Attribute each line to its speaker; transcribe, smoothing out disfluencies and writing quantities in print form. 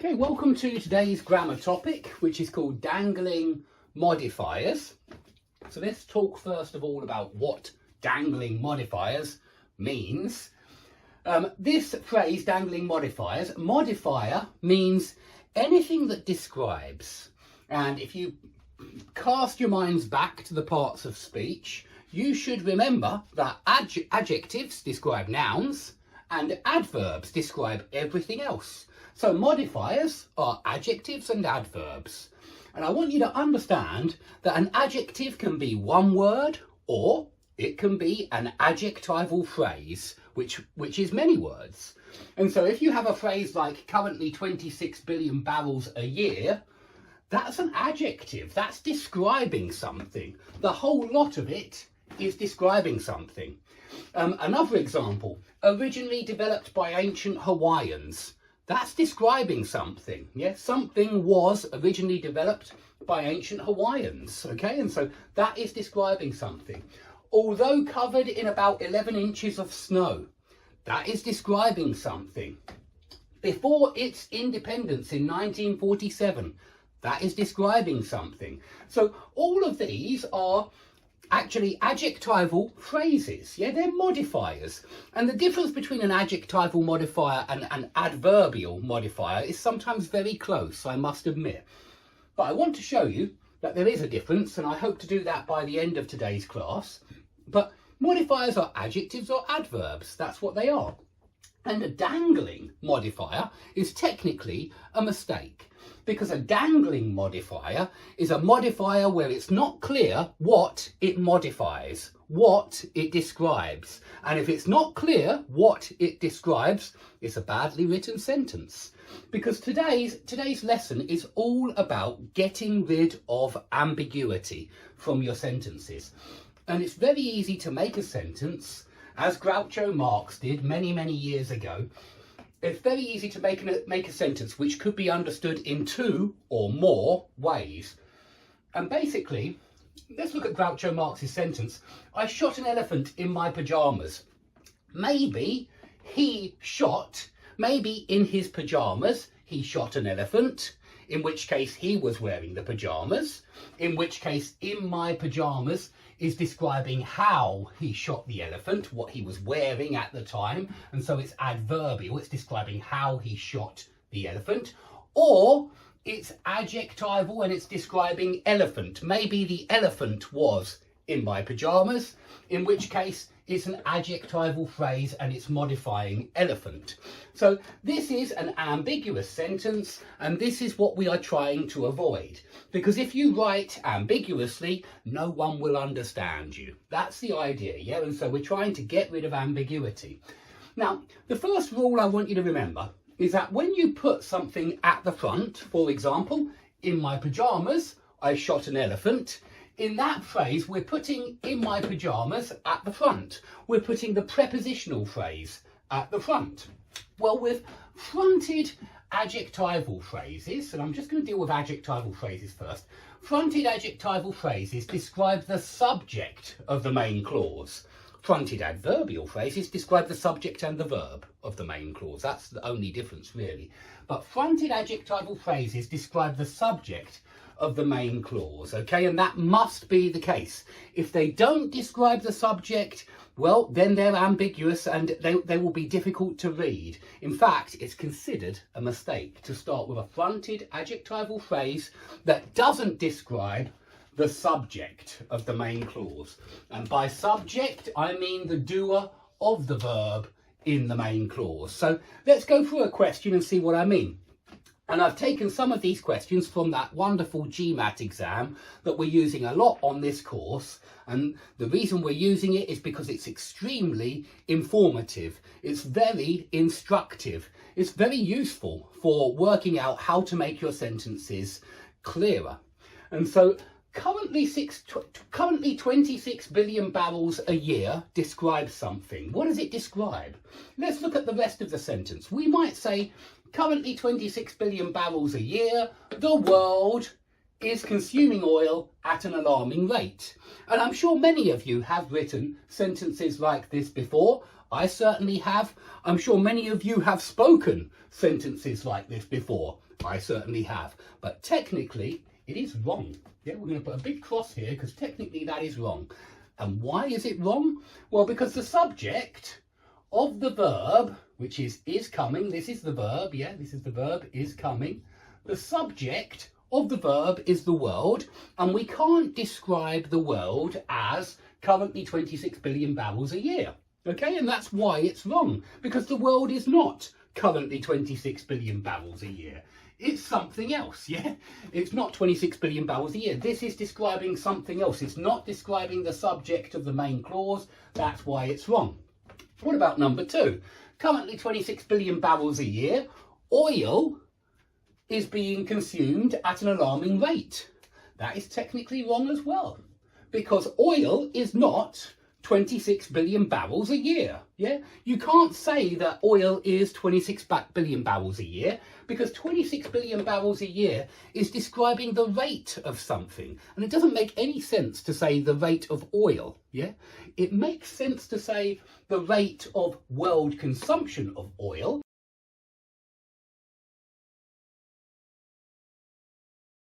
Speaker 1: Okay, welcome to today's grammar topic, which is called dangling modifiers. So let's talk first of all about what dangling modifiers means. This phrase, dangling modifiers, modifier means anything that describes. And if you cast your minds back to the parts of speech, you should remember that adjectives describe nouns and adverbs describe everything else. So modifiers are adjectives and adverbs. And I want you to understand that an adjective can be one word or it can be an adjectival phrase, which is many words. And so if you have a phrase like currently 26 billion barrels a year, that's an adjective. That's describing something. The whole lot of it is describing something. Another example, originally developed by ancient Hawaiians. That's describing something. Yes, something was originally developed by ancient Hawaiians. Okay, and so that is describing something. Although covered in about 11 inches of snow, that is describing something. Before its independence in 1947, that is describing something. So all of these are actually adjectival phrases. Yeah, they're modifiers. And the difference between an adjectival modifier and an adverbial modifier is sometimes very close, I must admit. But I want to show you that there is a difference, and I hope to do that by the end of today's class. But modifiers are adjectives or adverbs. That's what they are. And a dangling modifier is technically a mistake, because a dangling modifier is a modifier where it's not clear what it modifies, what it describes. And if it's not clear what it describes, it's a badly written sentence. Because today's lesson is all about getting rid of ambiguity from your sentences. And it's very easy to make a sentence, as Groucho Marx did many, many years ago. It's very easy to make a sentence which could be understood in two or more ways. And basically, let's look at Groucho Marx's sentence. I shot an elephant in my pajamas. Maybe in his pajamas, he shot an elephant, in which case he was wearing the pajamas, in which case in my pajamas is describing how he shot the elephant, what he was wearing at the time, and so it's adverbial, it's describing how he shot the elephant. Or it's adjectival and it's describing elephant. Maybe the elephant was in my pajamas, in which case it's an adjectival phrase and it's modifying elephant. So this is an ambiguous sentence, and this is what we are trying to avoid. Because if you write ambiguously, no one will understand you. That's the idea, yeah? And so we're trying to get rid of ambiguity. Now, the first rule I want you to remember is that when you put something at the front, for example, in my pajamas, I shot an elephant. In that phrase, we're putting in my pajamas at the front. We're putting the prepositional phrase at the front. Well, with fronted adjectival phrases, and I'm just going to deal with adjectival phrases first. Fronted adjectival phrases describe the subject of the main clause. Fronted adverbial phrases describe the subject and the verb of the main clause. That's the only difference, really. But fronted adjectival phrases describe the subject of the main clause, okay? And that must be the case. If they don't describe the subject, well, then they're ambiguous and they will be difficult to read. In fact, it's considered a mistake to start with a fronted adjectival phrase that doesn't describe the subject of the main clause. And by subject, I mean the doer of the verb in the main clause. So let's go through a question and see what I mean. And I've taken some of these questions from that wonderful GMAT exam that we're using a lot on this course. And the reason we're using it is because it's extremely informative. It's very instructive. It's very useful for working out how to make your sentences clearer. And so currently 26 billion barrels a year describes something. What does it describe? Let's look at the rest of the sentence. We might say, currently 26 billion barrels a year, the world is consuming oil at an alarming rate. And I'm sure many of you have written sentences like this before. I certainly have. I'm sure many of you have spoken sentences like this before. I certainly have. But technically, it is wrong. Yeah, we're going to put a big cross here because technically that is wrong. And why is it wrong? Well, because the subject of the verb, which is coming, this is the verb, yeah, this is the verb, is coming. The subject of the verb is the world, and we can't describe the world as currently 26 billion barrels a year. Okay, and that's why it's wrong, because the world is not currently 26 billion barrels a year. It's something else, yeah? It's not 26 billion barrels a year. This is describing something else. It's not describing the subject of the main clause. That's why it's wrong. What about number 2? Currently 26 billion barrels a year. Oil is being consumed at an alarming rate. That is technically wrong as well, because oil is not 26 billion barrels a year. Yeah, you can't say that oil is 26 billion barrels a year, because 26 billion barrels a year is describing the rate of something, and it doesn't make any sense to say the rate of oil. Yeah, it makes sense to say the rate of world consumption of oil,